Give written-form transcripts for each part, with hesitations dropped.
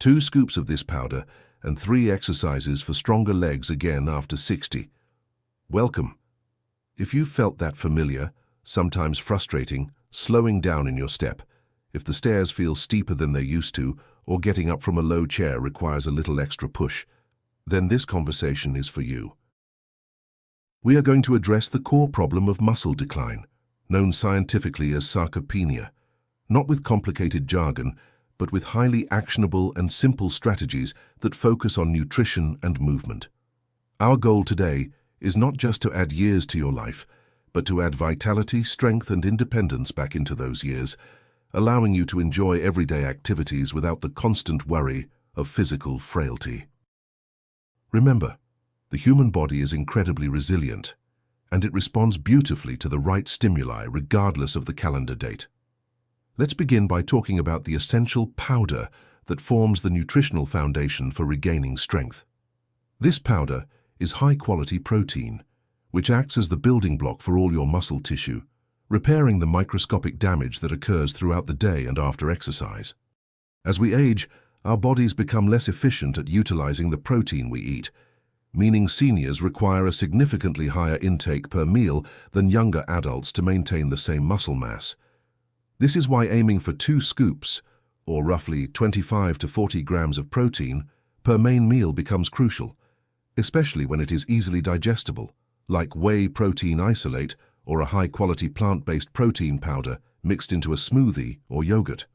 2 scoops of this powder and 3 exercises for stronger legs again after 60. Welcome. If you felt that familiar, sometimes frustrating, slowing down in your step, if the stairs feel steeper than they used to, or getting up from a low chair requires a little extra push, then this conversation is for you. We are going to address the core problem of muscle decline, known scientifically as sarcopenia, not with complicated jargon, but with highly actionable and simple strategies that focus on nutrition and movement. Our goal today is not just to add years to your life, but to add vitality, strength, and independence back into those years, allowing you to enjoy everyday activities without the constant worry of physical frailty. Remember, the human body is incredibly resilient, and it responds beautifully to the right stimuli regardless of the calendar date. Let's begin by talking about the essential powder that forms the nutritional foundation for regaining strength. This powder is high-quality protein, which acts as the building block for all your muscle tissue, repairing the microscopic damage that occurs throughout the day and after exercise. As we age, our bodies become less efficient at utilizing the protein we eat, meaning seniors require a significantly higher intake per meal than younger adults to maintain the same muscle mass. This is why aiming for 2 scoops, or roughly 25 to 40 grams of protein, per main meal becomes crucial, especially when it is easily digestible, like whey protein isolate or a high-quality plant-based protein powder mixed into a smoothie or yogurt.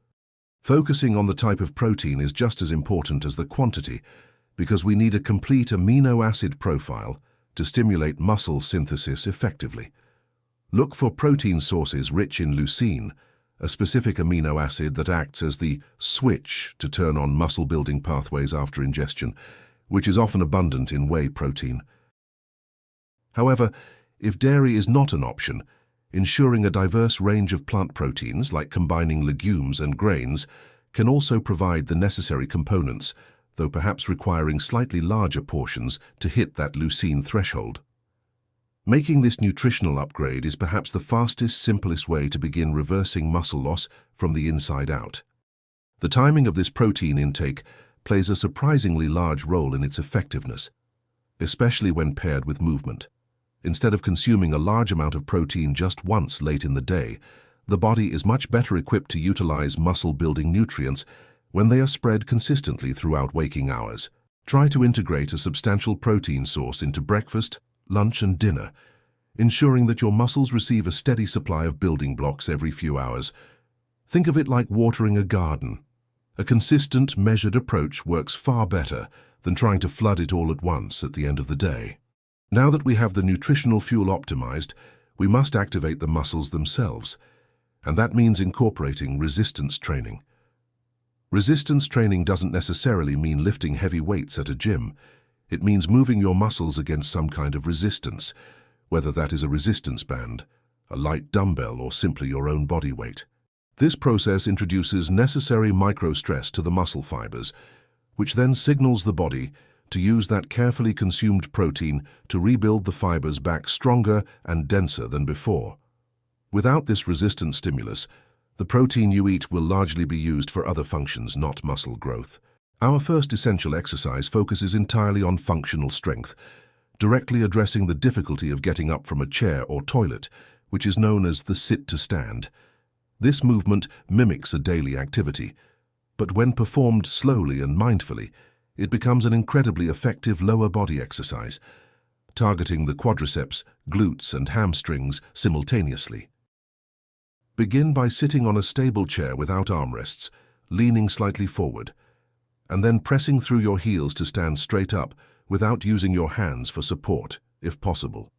Focusing on the type of protein is just as important as the quantity, because we need a complete amino acid profile to stimulate muscle synthesis effectively. Look for protein sources rich in leucine, a specific amino acid that acts as the switch to turn on muscle-building pathways after ingestion, which is often abundant in whey protein. However, if dairy is not an option, ensuring a diverse range of plant proteins, like combining legumes and grains, can also provide the necessary components, though perhaps requiring slightly larger portions to hit that leucine threshold. Making this nutritional upgrade is perhaps the fastest, simplest way to begin reversing muscle loss from the inside out. The timing of this protein intake plays a surprisingly large role in its effectiveness, especially when paired with movement. Instead of consuming a large amount of protein just once late in the day, the body is much better equipped to utilize muscle-building nutrients when they are spread consistently throughout waking hours. Try to integrate a substantial protein source into breakfast, lunch, and dinner, ensuring that your muscles receive a steady supply of building blocks every few hours. Think of it like watering a garden. A consistent, measured approach works far better than trying to flood it all at once at the end of the day. Now that we have the nutritional fuel optimized, we must activate the muscles themselves, and that means incorporating resistance training. Resistance training doesn't necessarily mean lifting heavy weights at a gym. It means moving your muscles against some kind of resistance, whether that is a resistance band, a light dumbbell, or simply your own body weight. This process introduces necessary micro-stress to the muscle fibers, which then signals the body to use that carefully consumed protein to rebuild the fibers back stronger and denser than before. Without this resistance stimulus, the protein you eat will largely be used for other functions, not muscle growth. Our first essential exercise focuses entirely on functional strength, directly addressing the difficulty of getting up from a chair or toilet, which is known as the sit-to-stand. This movement mimics a daily activity, but when performed slowly and mindfully, it becomes an incredibly effective lower body exercise, targeting the quadriceps, glutes, and hamstrings simultaneously. Begin by sitting on a stable chair without armrests, leaning slightly forward, and then pressing through your heels to stand straight up without using your hands for support, if possible.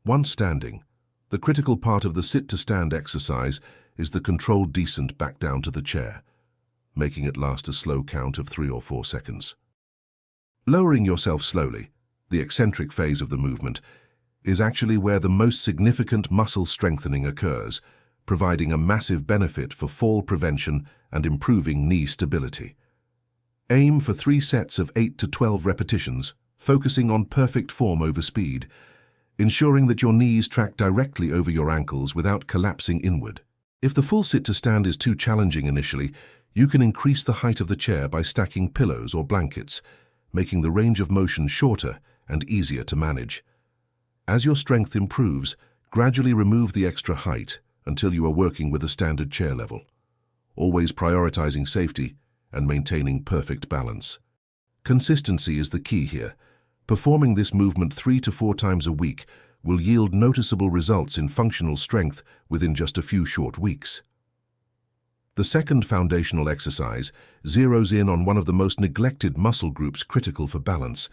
Once standing, the critical part of the sit-to-stand exercise is the controlled descent back down to the chair, making it last a slow count of 3 or 4 seconds. Lowering yourself slowly, the eccentric phase of the movement, is actually where the most significant muscle strengthening occurs, providing a massive benefit for fall prevention and improving knee stability. Aim for 3 sets of 8 to 12 repetitions, focusing on perfect form over speed, ensuring that your knees track directly over your ankles without collapsing inward. If the full sit-to-stand is too challenging initially, You can increase the height of the chair by stacking pillows or blankets, making the range of motion shorter and easier to manage. As your strength improves, gradually remove the extra height until you are working with a standard chair level, always prioritizing safety and maintaining perfect balance. Consistency is the key here. Performing this movement 3 to 4 times a week will yield noticeable results in functional strength within just a few short weeks. The second foundational exercise zeroes in on one of the most neglected muscle groups critical for balance,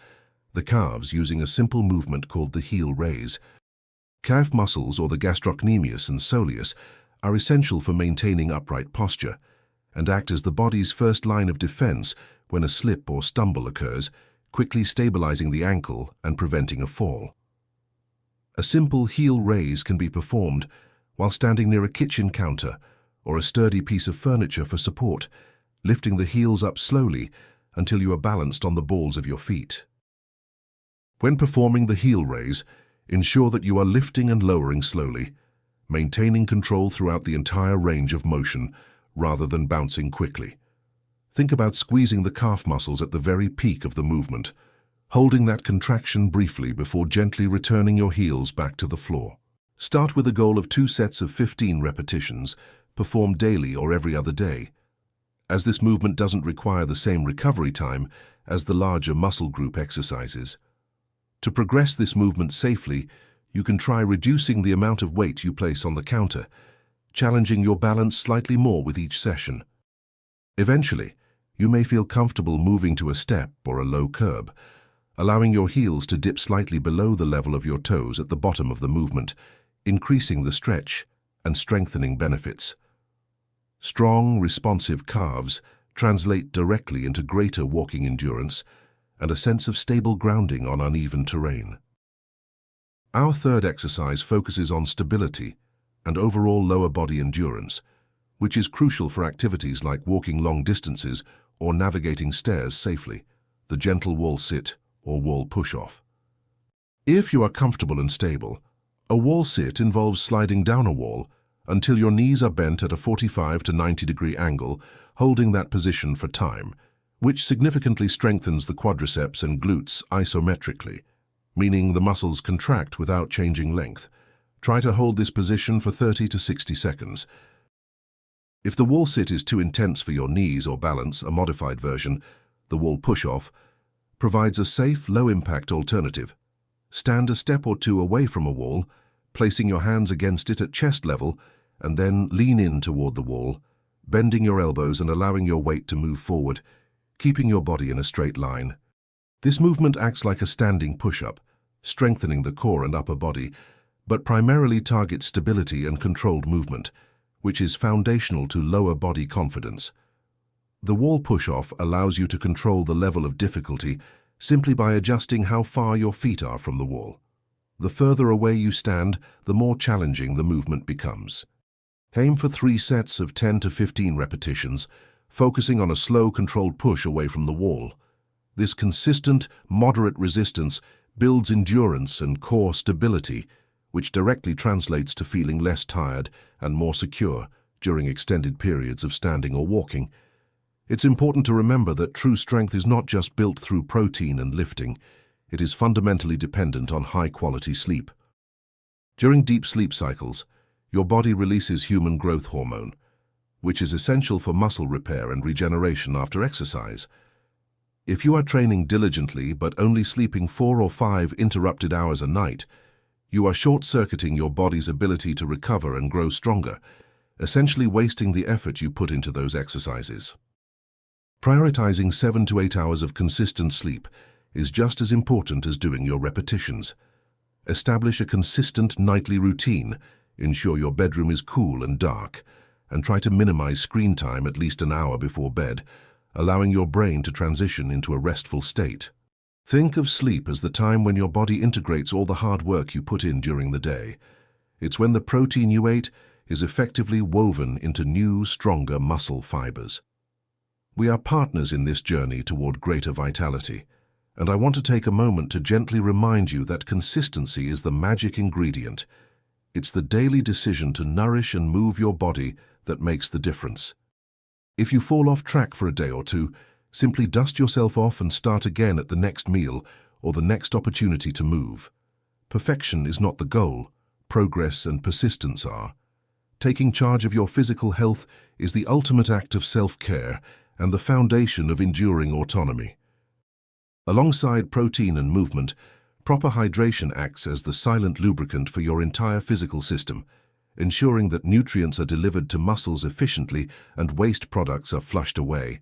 the calves, using a simple movement called the heel raise. Calf muscles, or the gastrocnemius and soleus, are essential for maintaining upright posture and act as the body's first line of defense when a slip or stumble occurs, quickly stabilizing the ankle and preventing a fall. A simple heel raise can be performed while standing near a kitchen counter or a sturdy piece of furniture for support, lifting the heels up slowly until you are balanced on the balls of your feet. When performing the heel raise, ensure that you are lifting and lowering slowly, maintaining control throughout the entire range of motion rather than bouncing quickly. Think about squeezing the calf muscles at the very peak of the movement, holding that contraction briefly before gently returning your heels back to the floor. Start with a goal of 2 sets of 15 repetitions, performed daily or every other day, as this movement doesn't require the same recovery time as the larger muscle group exercises. To progress this movement safely, you can try reducing the amount of weight you place on the counter, challenging your balance slightly more with each session. Eventually, you may feel comfortable moving to a step or a low curb, allowing your heels to dip slightly below the level of your toes at the bottom of the movement, increasing the stretch and strengthening benefits. Strong, responsive calves translate directly into greater walking endurance and a sense of stable grounding on uneven terrain. Our third exercise focuses on stability and overall lower body endurance, which is crucial for activities like walking long distances or navigating stairs safely, the gentle wall sit or wall push-off. If you are comfortable and stable, a wall sit involves sliding down a wall until your knees are bent at a 45 to 90-degree angle, holding that position for time, which significantly strengthens the quadriceps and glutes isometrically, meaning the muscles contract without changing length. Try to hold this position for 30 to 60 seconds. If the wall sit is too intense for your knees or balance, a modified version, the wall push-off, provides a safe, low-impact alternative. Stand a step or two away from a wall, placing your hands against it at chest level, and then lean in toward the wall, bending your elbows and allowing your weight to move forward, keeping your body in a straight line. This movement acts like a standing push-up, strengthening the core and upper body, but primarily targets stability and controlled movement, which is foundational to lower body confidence. The wall push-off allows you to control the level of difficulty simply by adjusting how far your feet are from the wall. The further away you stand, the more challenging the movement becomes. Aim for 3 sets of 10 to 15 repetitions, focusing on a slow, controlled push away from the wall. This consistent, moderate resistance builds endurance and core stability, which directly translates to feeling less tired and more secure during extended periods of standing or walking. It's important to remember that true strength is not just built through protein and lifting. It is fundamentally dependent on high-quality sleep. During deep sleep cycles, your body releases human growth hormone, which is essential for muscle repair and regeneration after exercise. If you are training diligently but only sleeping 4 or 5 interrupted hours a night, you are short-circuiting your body's ability to recover and grow stronger, essentially wasting the effort you put into those exercises. Prioritizing 7 to 8 hours of consistent sleep is just as important as doing your repetitions. Establish a consistent nightly routine, ensure your bedroom is cool and dark, and try to minimize screen time at least an hour before bed, allowing your brain to transition into a restful state. Think of sleep as the time when your body integrates all the hard work you put in during the day. It's when the protein you ate is effectively woven into new, stronger muscle fibers. We are partners in this journey toward greater vitality, and I want to take a moment to gently remind you that consistency is the magic ingredient. It's the daily decision to nourish and move your body that makes the difference. If you fall off track for a day or two, simply dust yourself off and start again at the next meal or the next opportunity to move. Perfection is not the goal. Progress and persistence are. Taking charge of your physical health is the ultimate act of self-care and the foundation of enduring autonomy. Alongside protein and movement, proper hydration acts as the silent lubricant for your entire physical system, ensuring that nutrients are delivered to muscles efficiently and waste products are flushed away.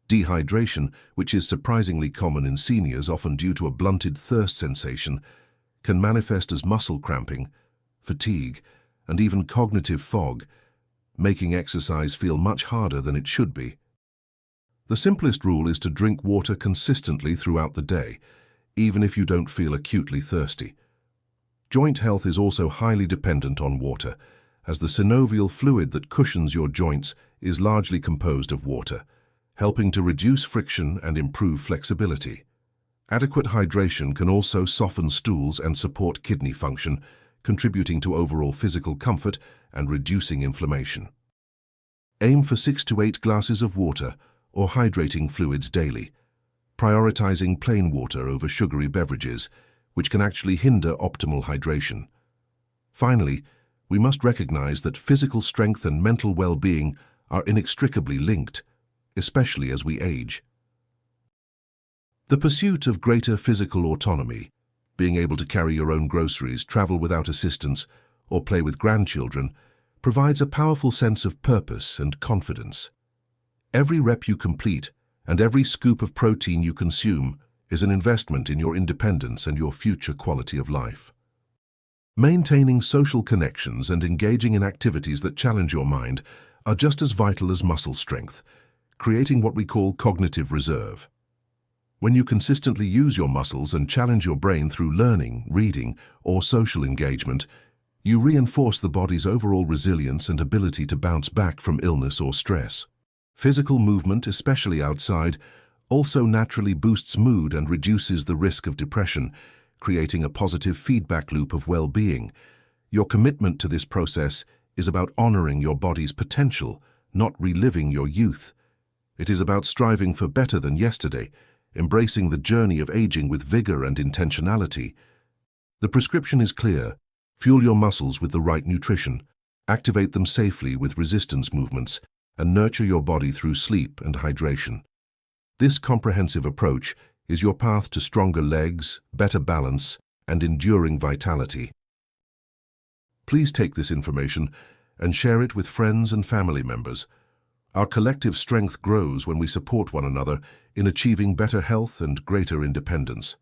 Dehydration, which is surprisingly common in seniors, often due to a blunted thirst sensation, can manifest as muscle cramping, fatigue, and even cognitive fog, making exercise feel much harder than it should be. The simplest rule is to drink water consistently throughout the day, even if you don't feel acutely thirsty. Joint health is also highly dependent on water, as the synovial fluid that cushions your joints is largely composed of water, helping to reduce friction and improve flexibility. Adequate hydration can also soften stools and support kidney function, contributing to overall physical comfort and reducing inflammation. Aim for 6 to 8 glasses of water or hydrating fluids daily, prioritizing plain water over sugary beverages, which can actually hinder optimal hydration. Finally, we must recognize that physical strength and mental well-being are inextricably linked, especially as we age. The pursuit of greater physical autonomy, being able to carry your own groceries, travel without assistance, or play with grandchildren, provides a powerful sense of purpose and confidence. Every rep you complete and every scoop of protein you consume is an investment in your independence and your future quality of life. Maintaining social connections and engaging in activities that challenge your mind are just as vital as muscle strength, creating what we call cognitive reserve. When you consistently use your muscles and challenge your brain through learning, reading, or social engagement, you reinforce the body's overall resilience and ability to bounce back from illness or stress. Physical movement, especially outside, also naturally boosts mood and reduces the risk of depression, creating a positive feedback loop of well-being. Your commitment to this process is about honoring your body's potential, not reliving your youth. It is about striving for better than yesterday, embracing the journey of aging with vigor and intentionality. The prescription is clear: fuel your muscles with the right nutrition, activate them safely with resistance movements, and nurture your body through sleep and hydration. This comprehensive approach is your path to stronger legs, better balance, and enduring vitality. Please take this information and share it with friends and family members. Our collective strength grows when we support one another in achieving better health and greater independence.